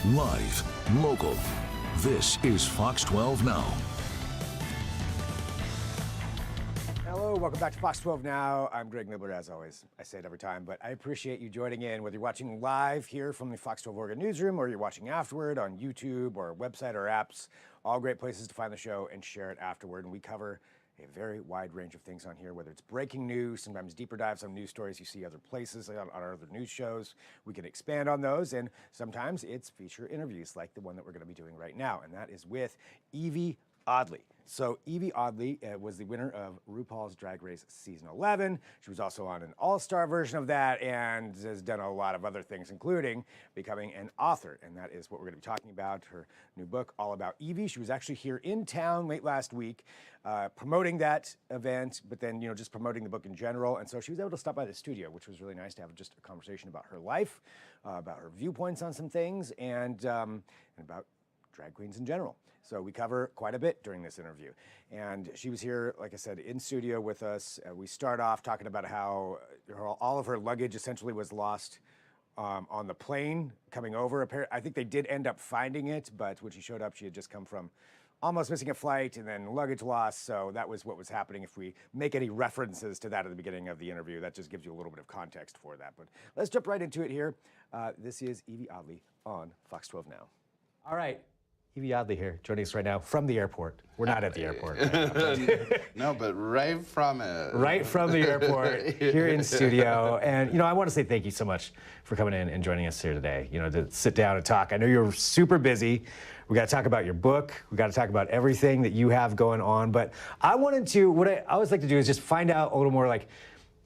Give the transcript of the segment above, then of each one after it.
Live, local. This is Fox 12 Now. Hello, welcome back to Fox 12 Now. I'm Greg Nibbler, as always. I say it every time, but I appreciate you joining in, whether you're watching live here from the Fox 12 Oregon newsroom or you're watching afterward on YouTube or website or apps. All great places to find the show and share it afterward. And we cover a very wide range of things on here, whether it's breaking news, sometimes deeper dives on news stories you see other places on other news shows. We can expand on those, and sometimes it's feature interviews like the one that we're going to be doing right now, and that is with Yvie Oddly. So Yvie Oddly was the winner of RuPaul's Drag Race Season 11. She was also on an all-star version of that and has done a lot of other things, including becoming an author. And that is what we're going to be talking about, her new book, All About Yvie. She was actually here in town late last week promoting that event, but then, just promoting the book in general. And so she was able to stop by the studio, which was really nice to have just a conversation about her life, about her viewpoints on some things, and about drag queens in general. So we cover quite a bit during this interview. And she was here, like I said, in studio with us. We start off talking about how all of her luggage essentially was lost on the plane coming over. I think they did end up finding it, but when she showed up, she had just come from almost missing a flight and then luggage lost. So that was what was happening. If we make any references to that at the beginning of the interview, that just gives you a little bit of context for that. But let's jump right into it here. This is Yvie Oddly on Fox 12 Now. All right. Yvie Oddly here, joining us right now from the airport. We're not at the airport. Right? No, but right from it. Right from the airport, here in studio. And, I want to say thank you so much for coming in and joining us here today, to sit down and talk. I know you're super busy. We got to talk about your book. We got to talk about everything that you have going on. But what I always like to do is just find out a little more,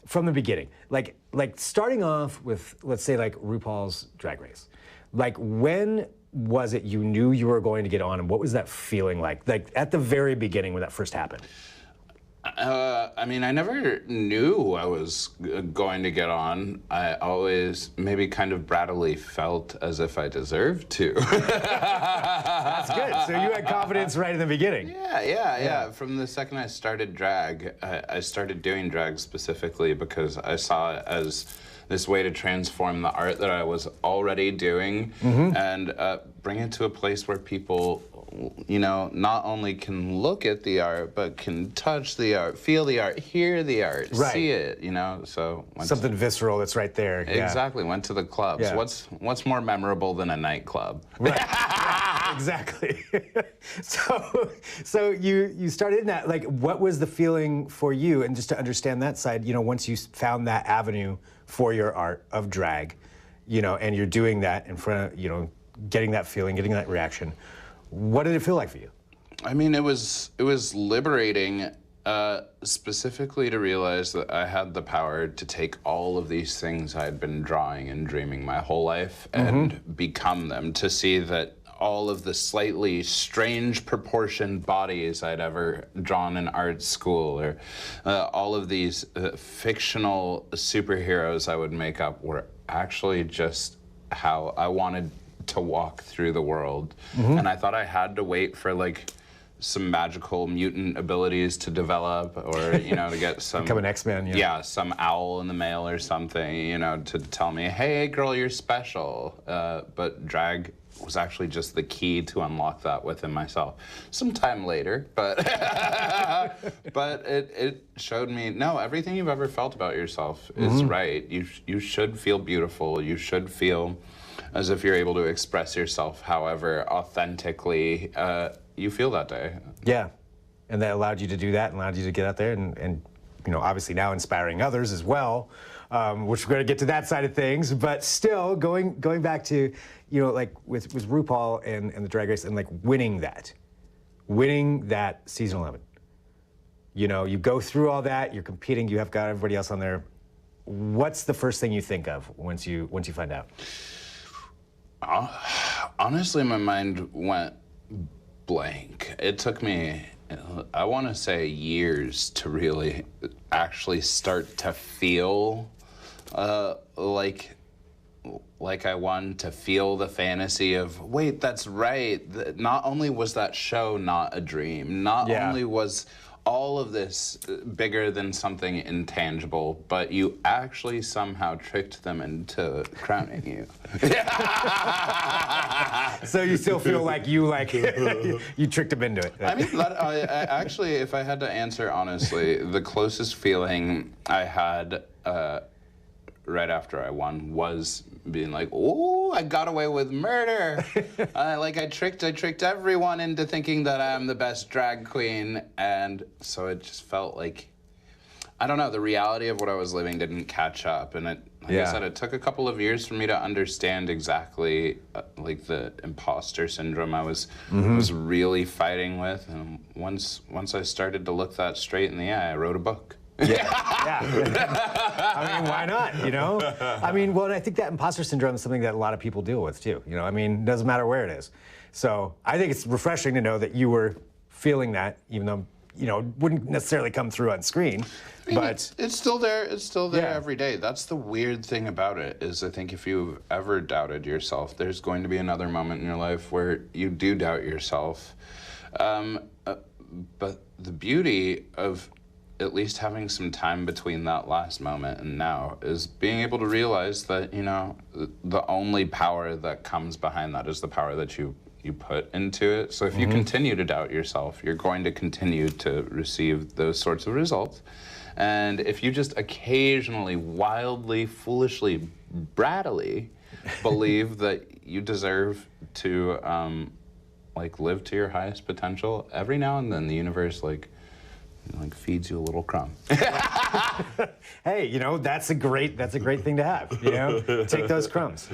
from the beginning. Like starting off with, let's say, RuPaul's Drag Race. When was it you knew you were going to get on, and what was that feeling like at the very beginning when that first happened? I never knew I was going to get on. I always maybe kind of brattily felt as if I deserved to. That's good. So you had confidence right in the beginning. Yeah. From the second I started drag, I started doing drag specifically because I saw it as this way to transform the art that I was already doing and bring it to a place where people, not only can look at the art, but can touch the art, feel the art, hear the art, see it, so. Something visceral that's right there. Exactly, went to the clubs. Yeah. What's more memorable than a nightclub? Right. Yeah, exactly. So you started in that, what was the feeling for you? And just to understand that side, once you found that avenue for your art of drag, and you're doing that in front of, getting that feeling, getting that reaction, what did it feel like for you? It was liberating, specifically to realize that I had the power to take all of these things I'd been drawing and dreaming my whole life and become them, to see that all of the slightly strange proportioned bodies I'd ever drawn in art school, or all of these fictional superheroes I would make up, were actually just how I wanted to walk through the world. And I thought I had to wait for some magical mutant abilities to develop, or to get some become an X-Men. Yeah, some owl in the mail or something, to tell me, hey girl, you're special. But drag was actually just the key to unlock that within myself. Some time later, but but it showed me, no, everything you've ever felt about yourself is right. You should feel beautiful. You should feel as if you're able to express yourself however authentically you feel that day. Yeah, and that allowed you to do that, and allowed you to get out there and obviously now inspiring others as well, which we're going to get to that side of things. But still, going back to, with RuPaul and the Drag Race and winning that season 11. You go through all that, you're competing, you have got everybody else on there. What's the first thing you think of once you find out? Honestly, my mind went blank. It took me, I want to say, years to really actually start to feel like I won, to feel the fantasy of, wait, that's right. Not only was that show not a dream, not only was all of this bigger than something intangible, but you actually somehow tricked them into crowning you. So you still feel like you tricked them into it. I mean, I actually, if I had to answer honestly, the closest feeling I had right after I won was being like, "Oh, I got away with murder!" I tricked everyone into thinking that I'm the best drag queen, and so it just felt like, I don't know, the reality of what I was living didn't catch up, and I said, it took a couple of years for me to understand exactly like the imposter syndrome I was really fighting with, and once I started to look that straight in the eye, I wrote a book. Yeah. I mean, why not, you know? I mean, well, and I think that imposter syndrome is something that a lot of people deal with, too. You know, I mean, it doesn't matter where it is. So I think it's refreshing to know that you were feeling that, even though, you know, it wouldn't necessarily come through on screen. I mean, but it's still there. It's still there every day. That's the weird thing about it, is I think if you've ever doubted yourself, there's going to be another moment in your life where you do doubt yourself. But the beauty of at least having some time between that last moment and now is being able to realize that, you know, the only power that comes behind that is the power that you put into it. So if you continue to doubt yourself, you're going to continue to receive those sorts of results. And if you just occasionally, wildly, foolishly, brattily believe that you deserve to like live to your highest potential, every now and then the universe like feeds you a little crumb. Hey, you know, that's a great thing to have, you know? Take those crumbs.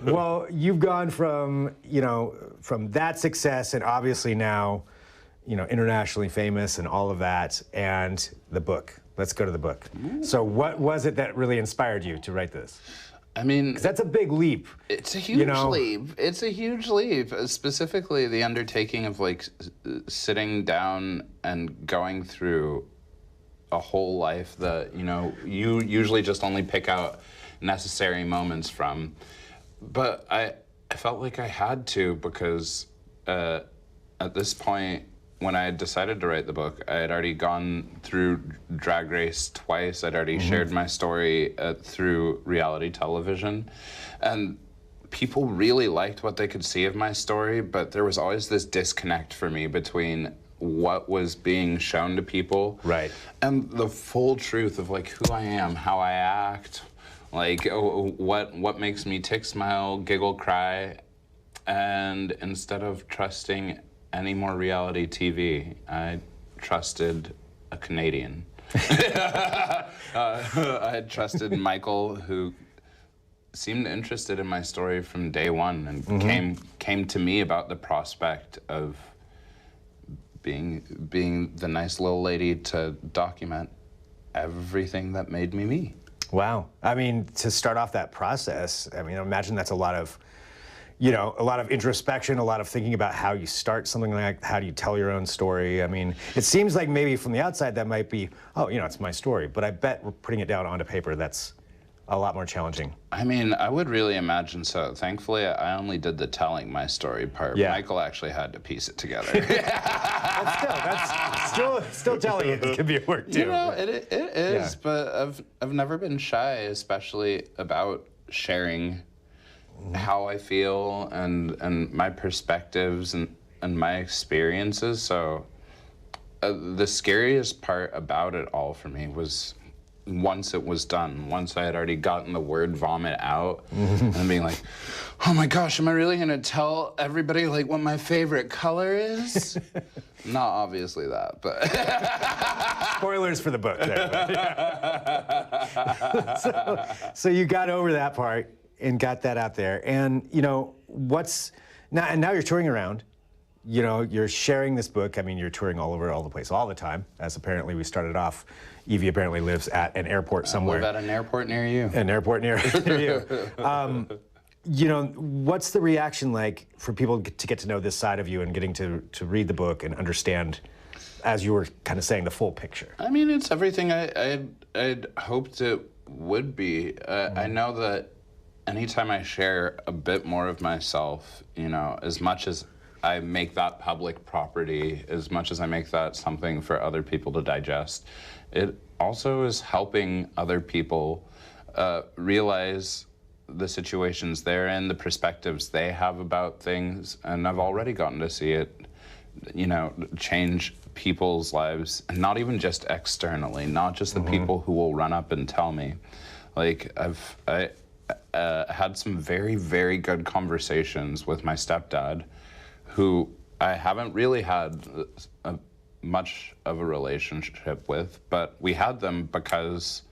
Well, you've gone from, you know, from that success and obviously now, you know, internationally famous and all of that, and the book. Let's go to the book. So what was it that really inspired you to write this? I mean, 'cause that's a big leap. It's a huge leap. It's a huge leap. Specifically, the undertaking of like sitting down and going through a whole life that, you know, you usually just only pick out necessary moments from. But I felt like I had to, because at this point, when I had decided to write the book, I had already gone through Drag Race twice. I'd already shared my story through reality television. And people really liked what they could see of my story, but there was always this disconnect for me between what was being shown to people and the full truth of like who I am, how I act, like what makes me tick, smile, giggle, cry. And instead of trusting any more reality TV, I trusted a Canadian. I had trusted Michael, who seemed interested in my story from day one, and came to me about the prospect of being the nice little lady to document everything that made me me. Wow. I mean, to start off that process, I mean, I imagine that's a lot of, you know, a lot of introspection, a lot of thinking about how you start something like, how do you tell your own story? I mean, it seems like maybe from the outside that might be, oh, you know, it's my story, but I bet putting it down onto paper, that's a lot more challenging. I mean, I would really imagine so. Thankfully, I only did the telling my story part. Yeah. Michael actually had to piece it together. That's still telling it can be a work too. You know, it is, but I've never been shy, especially about sharing how I feel and my perspectives and my experiences. So the scariest part about it all for me was once it was done, once I had already gotten the word vomit out, and being like, oh my gosh, am I really gonna tell everybody like what my favorite color is? Not obviously that, but. Spoilers for the book there. So you got over that part and got that out there. And, you know, now you're touring around. You know, you're sharing this book. I mean, you're touring all over all the place all the time, as apparently we started off. Yvie apparently lives at an airport somewhere. I live at an airport near you. An airport near you. You know, what's the reaction like for people to get to know this side of you and getting to read the book and understand, as you were kind of saying, the full picture? I mean, it's everything I'd hoped it would be. I know that anytime I share a bit more of myself, you know, as much as I make that public property, as much as I make that something for other people to digest, it also is helping other people realize the situations they're in, the perspectives they have about things, and I've already gotten to see it, you know, change people's lives, and not even just externally, not just the people who will run up and tell me. Like, I had some very, very good conversations with my stepdad, who I haven't really had much of a relationship with, but we had them because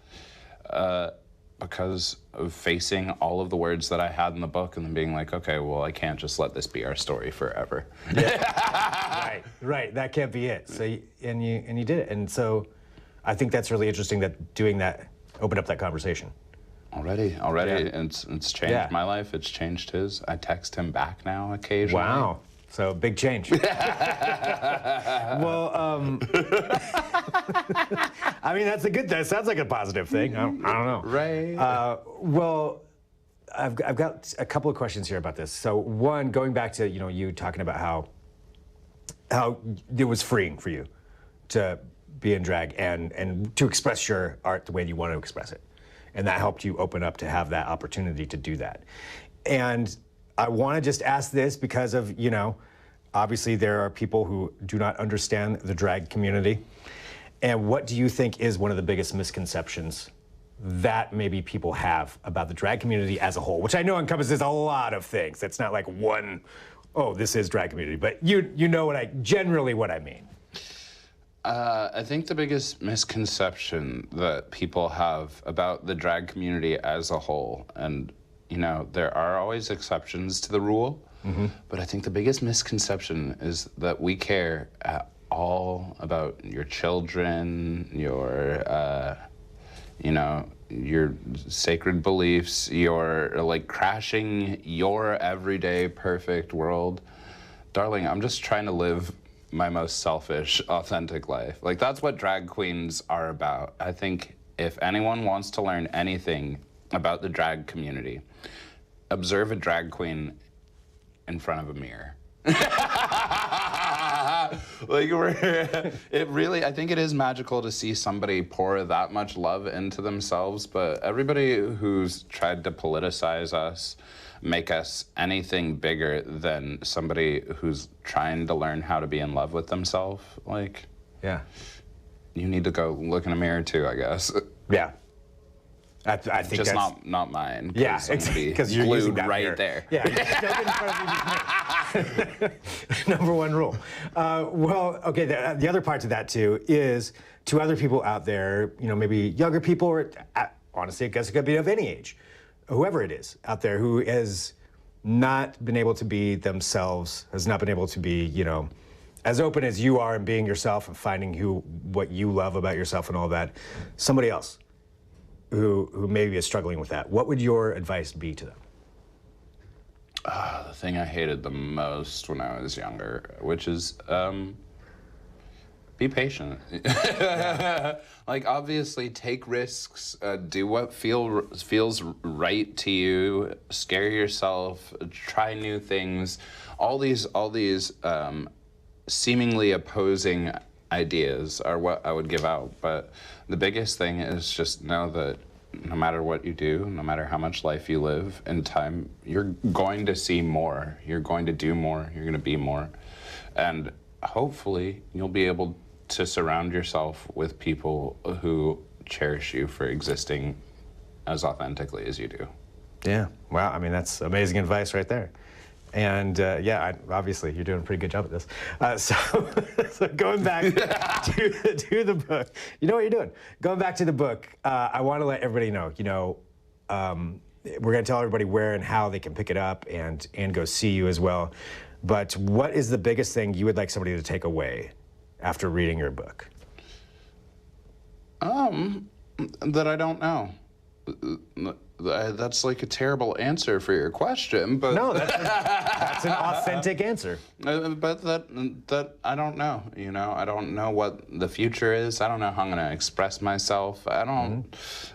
of facing all of the words that I had in the book and then being like, okay, well, I can't just let this be our story forever. Yeah. Right. That can't be it. So, and you did it. And so I think that's really interesting that doing that opened up that conversation. Already, Yeah. it's changed my life. It's changed his. I text him back now occasionally. Wow. So big change. Well, I mean, that's a good. That sounds like a positive thing. I don't know. Right. Well, I've got a couple of questions here about this. So one, going back to you talking about how it was freeing for you to be in drag and to express your art the way you want to express it, and that helped you open up to have that opportunity to do that. And I want to just ask this because of, obviously there are people who do not understand the drag community. And what do you think is one of the biggest misconceptions that maybe people have about the drag community as a whole, which I know encompasses a lot of things. It's not like one, oh, this is drag community, but you know what I mean. I think the biggest misconception that people have about the drag community as a whole, and there are always exceptions to the rule, but I think the biggest misconception is that we care at all about your children, your sacred beliefs, your like crashing your everyday perfect world. Darling, I'm just trying to live my most selfish, authentic life. Like, that's what drag queens are about. I think if anyone wants to learn anything about the drag community, observe a drag queen in front of a mirror. Like, I think it is magical to see somebody pour that much love into themselves, but everybody who's tried to politicize us, make us anything bigger than somebody who's trying to learn how to be in love with themselves, like, yeah, you need to go look in a mirror too, I guess. Yeah. I think just that's not mine. Yeah, because you're using glued that right mirror. there. Yeah, number one rule. Well, okay. The other part to that too is to other people out there, maybe younger people, or honestly, I guess it could be of any age, whoever it is out there who has not been able to be themselves, has not been able to be, as open as you are and being yourself and finding what you love about yourself and all that. Somebody else who maybe is struggling with that, what would your advice be to them? The thing I hated the most when I was younger, which is be patient. Like, obviously, take risks, do what feels right to you, scare yourself, try new things. All these seemingly opposing ideas are what I would give out, but the biggest thing is just know that no matter what you do, no matter how much life you live, in time, you're going to see more, you're going to do more, you're going to be more, and hopefully you'll be able to surround yourself with people who cherish you for existing as authentically as you do. Yeah, wow, I mean, that's amazing advice right there. And obviously you're doing a pretty good job at this. So going back to the book, you know what you're doing. Going back to the book, I want to let everybody know, we're going to tell everybody where and how they can pick it up and go see you as well. But what is the biggest thing you would like somebody to take away after reading your book? That I don't know. That's like a terrible answer for your question, but no, that's an authentic answer. But that I don't know. I don't know what the future is. I don't know how I'm going to express myself. I don't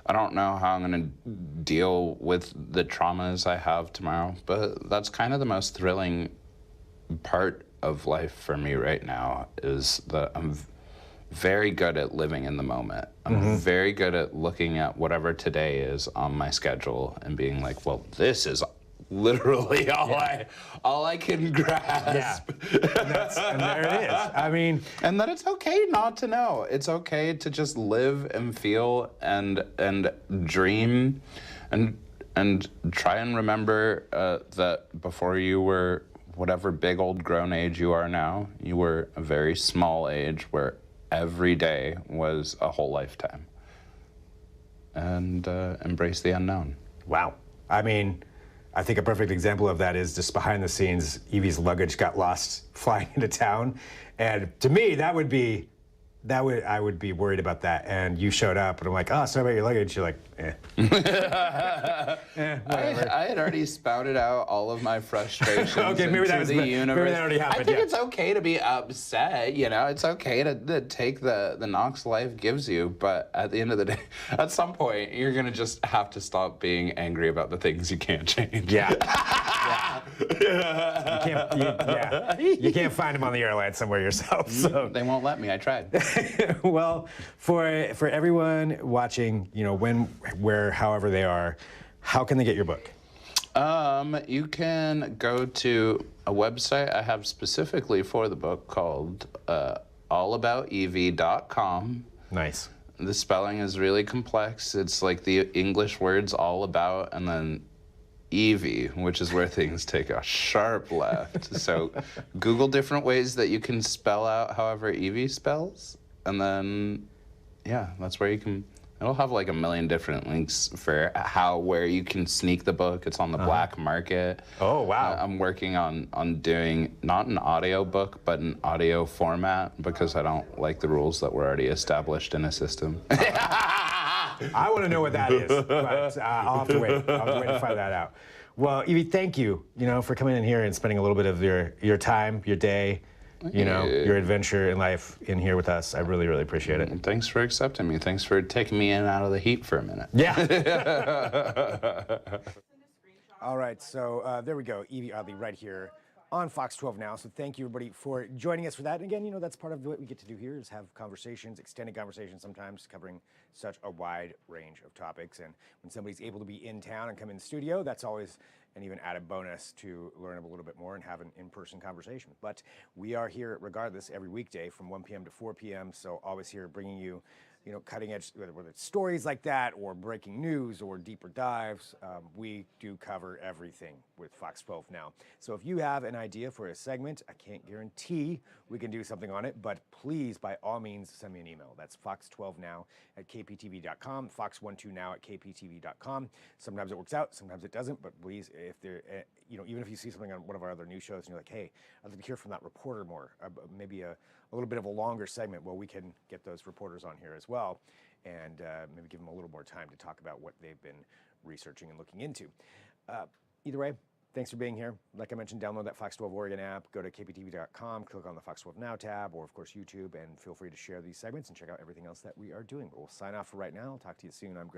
know how I'm going to deal with the traumas I have tomorrow. But that's kind of the most thrilling part of life for me right now is that I'm very good at living in the moment. I'm very good at looking at whatever today is on my schedule and being like, well, this is literally all I can grasp. And there it is. I mean, And that it's okay not to know. It's okay to just live and feel and dream and try and remember that before you were whatever big old grown age you are now, you were a very small age where every day was a whole lifetime. And embrace the unknown. wow. I mean, I think a perfect example of that is just behind the scenes, Yvie's luggage got lost flying into town. And to me, I would be worried about that. And you showed up and I'm like, oh, sorry about your luggage. You're like, eh. Whatever. I had already spouted out all of my frustrations Okay, maybe into that was- the maybe universe. that already happened, I think yeah. it's okay to be upset, you know? It's okay to take the knocks life gives you, but at the end of the day, at some point, you're gonna just have to stop being angry about the things you can't change. Yeah. You can't find them on the airline somewhere yourself. So. They won't let me, I tried. Well, for everyone watching, you know, when, where, however they are, how can they get your book? You can go to a website I have specifically for the book called allaboutYvie.com. Nice. The spelling is really complex. It's like the English words all about and then Yvie, which is where things take a sharp left. So Google different ways that you can spell out however Yvie spells. And then, yeah, that's where you can, it'll have like a million different links for where you can sneak the book. It's on the black market. Oh, wow. I'm working on doing not an audio book, but an audio format because I don't like the rules that were already established in a system. I want to know what that is, but I'll have to wait. I'll have to wait to find that out. Well, Yvie, thank you, for coming in here and spending a little bit of your time, your day, your adventure in life in here with us. I really, really appreciate it. Thanks for accepting me. Thanks for taking me in out of the heat for a minute. Yeah. All right, so there we go. Yvie Oddly right here on Fox 12 now. So thank you, everybody, for joining us for that. And again, that's part of what we get to do here is have conversations, extended conversations sometimes, covering such a wide range of topics. And when somebody's able to be in town and come in the studio, that's always an even added bonus to learn a little bit more and have an in-person conversation. But we are here regardless every weekday from 1 p.m. to 4 p.m. So always here bringing you cutting edge, whether it's stories like that or breaking news or deeper dives, we do cover everything with Fox 12 now. So if you have an idea for a segment, I can't guarantee we can do something on it, but please, by all means, send me an email. That's fox12now@kptv.com, fox12now@kptv.com. Sometimes it works out, sometimes it doesn't, but please, if there, even if you see something on one of our other news shows and you're like, hey, I'd like to hear from that reporter more, maybe a little bit of a longer segment, well, we can get those reporters on here as well and maybe give them a little more time to talk about what they've been researching and looking into. Either way, thanks for being here. Like I mentioned, download that Fox 12 Oregon app, go to kptv.com, click on the Fox 12 Now tab, or of course YouTube, and feel free to share these segments and check out everything else that we are doing. But we'll sign off for right now. I'll talk to you soon. I'm Greg.